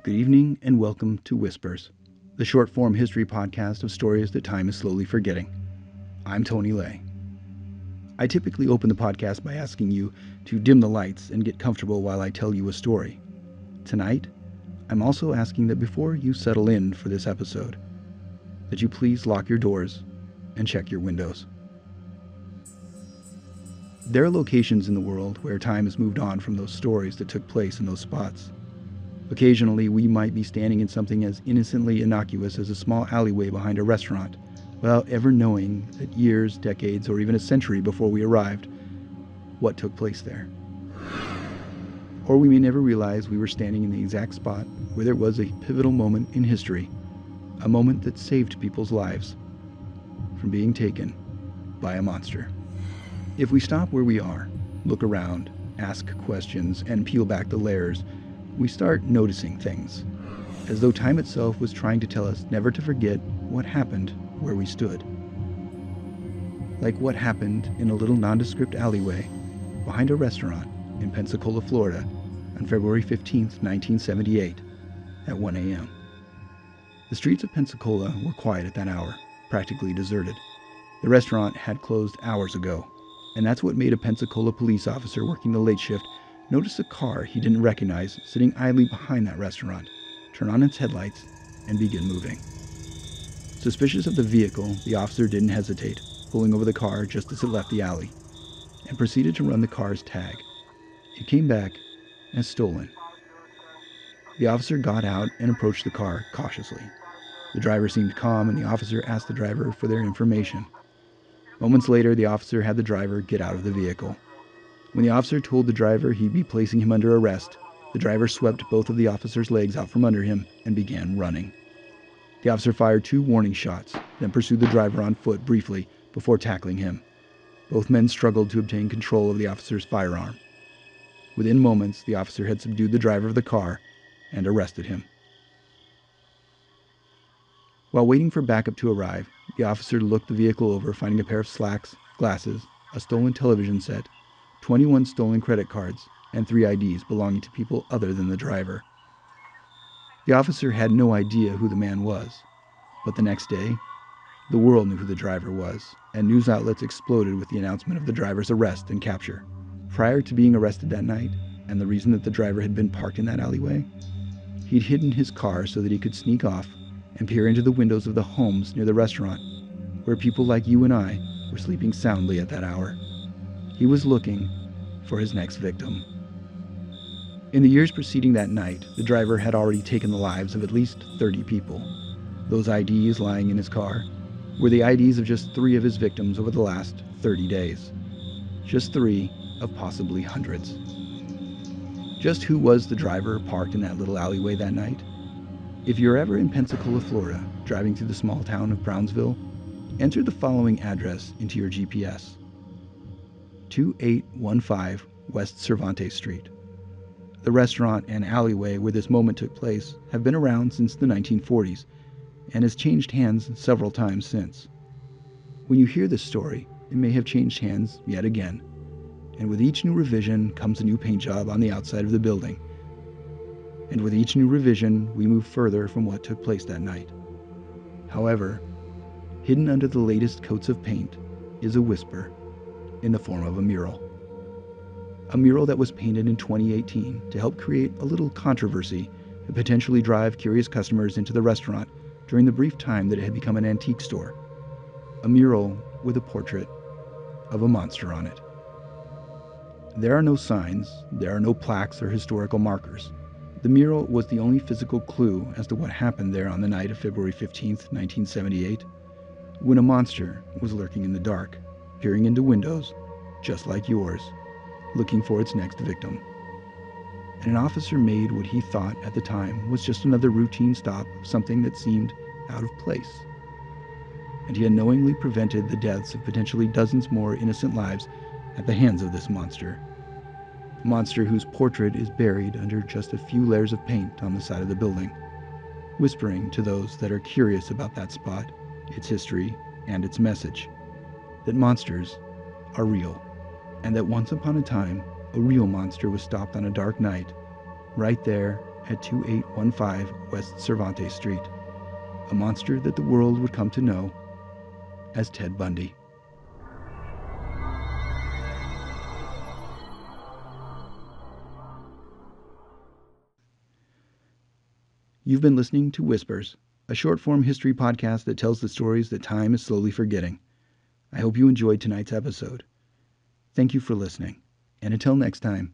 Good evening and welcome to Whispers, the short form history podcast of stories that time is slowly forgetting. I'm Tony Lay. I typically open the podcast by asking you to dim the lights and get comfortable while I tell you a story. Tonight, I'm also asking that before you settle in for this episode, that you please lock your doors and check your windows. There are locations in the world where time has moved on from those stories that took place in those spots. Occasionally, we might be standing in something as innocently innocuous as a small alleyway behind a restaurant, without ever knowing that years, decades, or even a century before we arrived, what took place there. Or we may never realize we were standing in the exact spot where there was a pivotal moment in history, a moment that saved people's lives from being taken by a monster. If we stop where we are, look around, ask questions, and peel back the layers, we start noticing things, as though time itself was trying to tell us never to forget what happened where we stood. Like what happened in a little nondescript alleyway behind a restaurant in Pensacola, Florida on February 15, 1978 at 1 a.m. The streets of Pensacola were quiet at that hour, practically deserted. The restaurant had closed hours ago, and that's what made a Pensacola police officer working the late shift notice a car he didn't recognize sitting idly behind that restaurant, turn on its headlights, and begin moving. Suspicious of the vehicle, the officer didn't hesitate, pulling over the car just as it left the alley, and proceeded to run the car's tag. It came back as stolen. The officer got out and approached the car cautiously. The driver seemed calm, and the officer asked the driver for their information. Moments later, the officer had the driver get out of the vehicle. When the officer told the driver he'd be placing him under arrest, the driver swept both of the officer's legs out from under him and began running. The officer fired 2 warning shots, then pursued the driver on foot briefly before tackling him. Both men struggled to obtain control of the officer's firearm. Within moments, the officer had subdued the driver of the car and arrested him. While waiting for backup to arrive, the officer looked the vehicle over, finding a pair of slacks, glasses, a stolen television set, 21 stolen credit cards, and 3 IDs belonging to people other than the driver. The officer had no idea who the man was, but the next day, the world knew who the driver was, and news outlets exploded with the announcement of the driver's arrest and capture. Prior to being arrested that night, and the reason that the driver had been parked in that alleyway, he'd hidden his car so that he could sneak off and peer into the windows of the homes near the restaurant, where people like you and I were sleeping soundly at that hour. He was looking for his next victim. In the years preceding that night, the driver had already taken the lives of at least 30 people. Those IDs lying in his car were the IDs of just 3 of his victims over the last 30 days. Just 3 of possibly hundreds. Just who was the driver parked in that little alleyway that night? If you're ever in Pensacola, Florida, driving through the small town of Brownsville, enter the following address into your GPS. 2815 West Cervantes Street. The restaurant and alleyway where this moment took place have been around since the 1940s and has changed hands several times since. When you hear this story, it may have changed hands yet again, and with each new revision comes a new paint job on the outside of the building. And with each new revision, we move further from what took place that night. However, hidden under the latest coats of paint is a whisper in the form of a mural. A mural that was painted in 2018 to help create a little controversy and potentially drive curious customers into the restaurant during the brief time that it had become an antique store. A mural with a portrait of a monster on it. There are no signs, there are no plaques or historical markers. The mural was the only physical clue as to what happened there on the night of February 15th, 1978, when a monster was lurking in the dark, peering into windows, just like yours, looking for its next victim. And an officer made what he thought at the time was just another routine stop of something that seemed out of place. And he unknowingly prevented the deaths of potentially dozens more innocent lives at the hands of this monster. A monster whose portrait is buried under just a few layers of paint on the side of the building, whispering to those that are curious about that spot, its history, and its message, that monsters are real, and that once upon a time, a real monster was stopped on a dark night, right there at 2815 West Cervantes Street, a monster that the world would come to know as Ted Bundy. You've been listening to Whispers, a short-form history podcast that tells the stories that time is slowly forgetting. I hope you enjoyed tonight's episode. Thank you for listening, and until next time,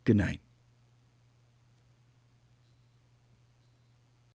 good night.